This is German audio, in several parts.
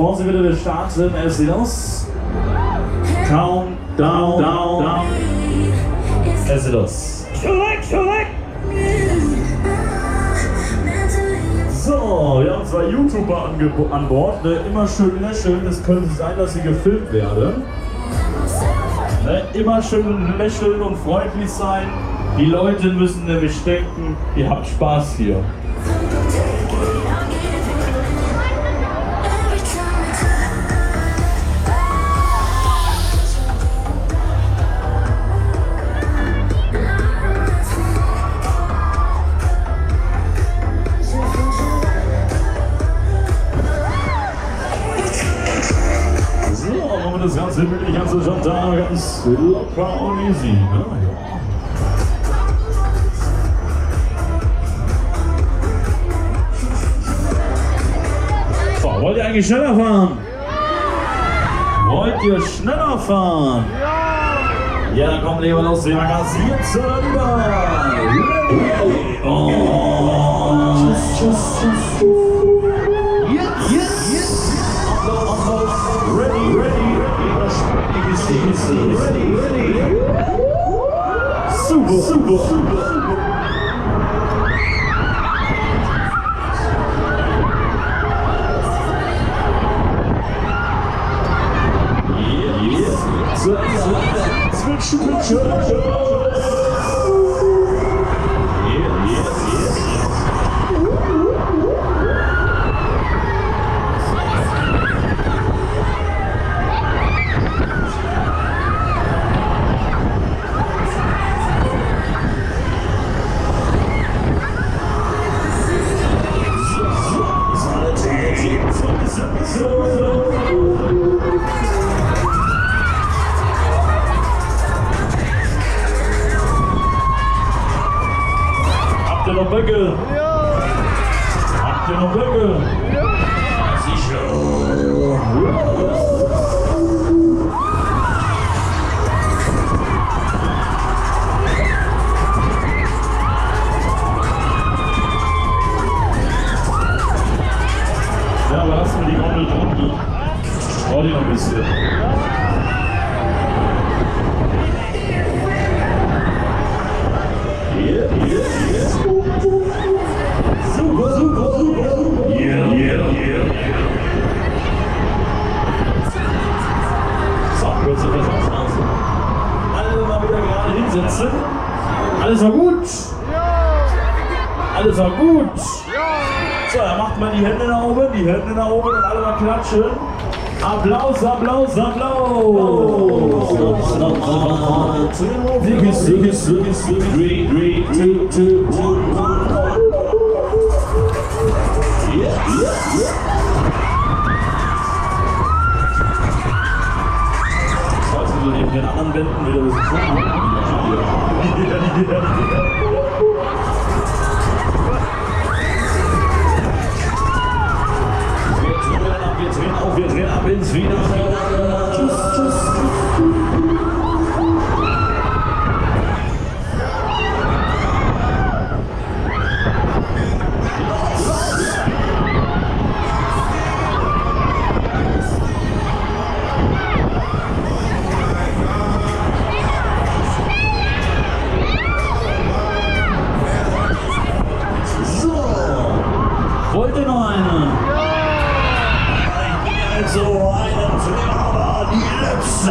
Pause bitte, wir starten. Es sieht aus. Countdown, down. Es sieht aus. So, wir haben zwei YouTuber an Bord. Ne? Immer schön lächeln. Es könnte sein, dass sie gefilmt werden. Ne? Immer schön lächeln und freundlich sein. Die Leute müssen nämlich denken, ihr habt Spaß hier. Das Ganze wirklich ganz schon da, ganz locker und easy. Ne? Ja. So, wollt ihr eigentlich schneller fahren? Wollt ihr schneller fahren? Ja, dann kommt lieber los, wir gassiert zur oh. Tschüss. Yes. Ready. Super. Habt ihr noch Böcke? Ja! Habt ihr noch Böcke? Ja! Sicher! Ja, aber lassen wir die Gondel drunter. Braucht ihr noch ein bisschen. Super. Yeah. So, kurze Versatzpause. Alle mal wieder gerade hinsetzen. Alles war gut? Ja. Alles war gut? Ja. So, dann macht mal die Hände nach oben und alle mal klatschen. Applaus. 3, 2, 1. So, den anderen Wänden wieder ein bisschen Wir drehen ab ins Wiener. Tschüss. So, wollt ihr noch eine? So einen Trainer, die letzte.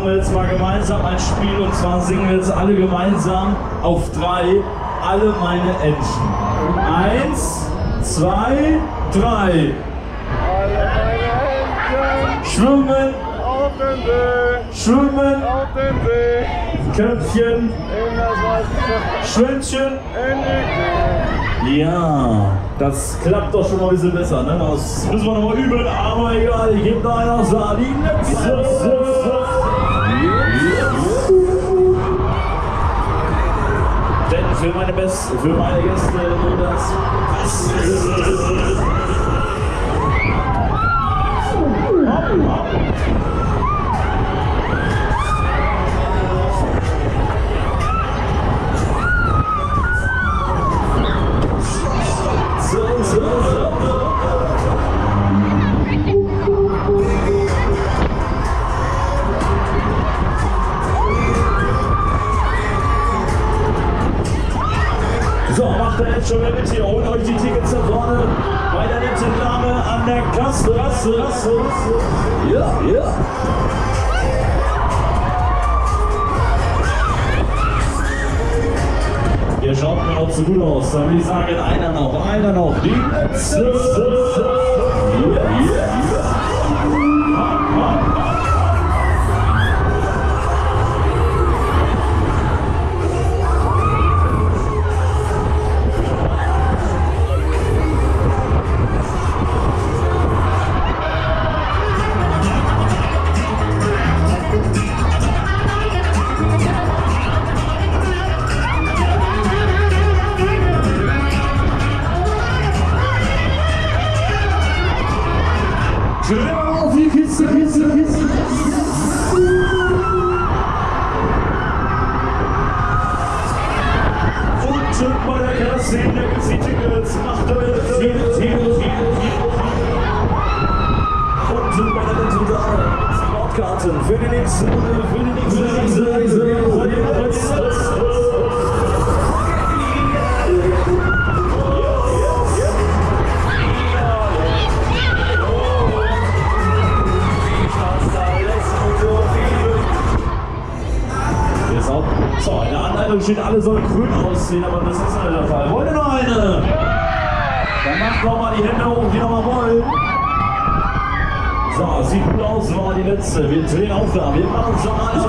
Jetzt mal gemeinsam ein Spiel und zwar singen wir jetzt alle gemeinsam auf 3 alle meine Entchen. 1, 2, 3. Alle meine Entchen schwimmen auf dem See. Schwimmen auf dem See. Köpfchen. Schwänzchen. Ja, das klappt doch schon mal ein bisschen besser, ne? Das müssen wir noch mal üben, aber egal, ich gebe da einer Sardinen. Denn für meine Gäste nur das. So, macht ihr jetzt schon mal mit hier, holt euch die Tickets da vorne bei der netten Dame an der Kasse. Ja, ja. Ihr schaut mir auch zu gut aus, dann würde ich sagen, einer noch. Die letzte. Ja, ja. Auf die Kiste. Unten bei der Kasse, da gibt's die Tickets, macht damit. Unten bei der letzten Sache, Sportkarten für die nächste Reise. So, in der Anleitung steht, alle sollen grün aussehen, aber das ist nicht der Fall. Wollt ihr noch eine? Dann macht doch mal die Hände hoch, die noch mal wollen. So, sieht gut aus, war die letzte. Wir drehen auf da. Wir machen es noch eine.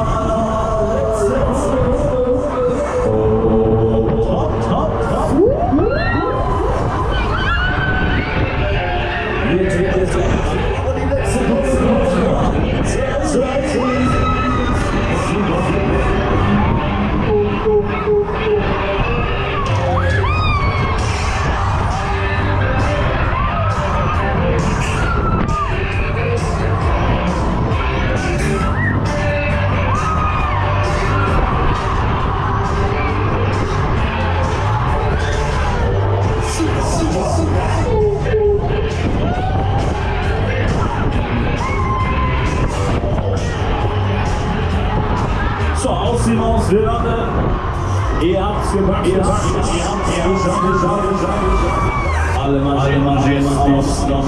Top. Wir drehen jetzt auf. Aber die letzte. So, ausziehen aus, wir landen. Ihr habt's gepackt, ihr habt's alle marschieren, Stopp.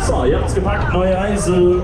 So, ihr habt's gepackt, neue Reise.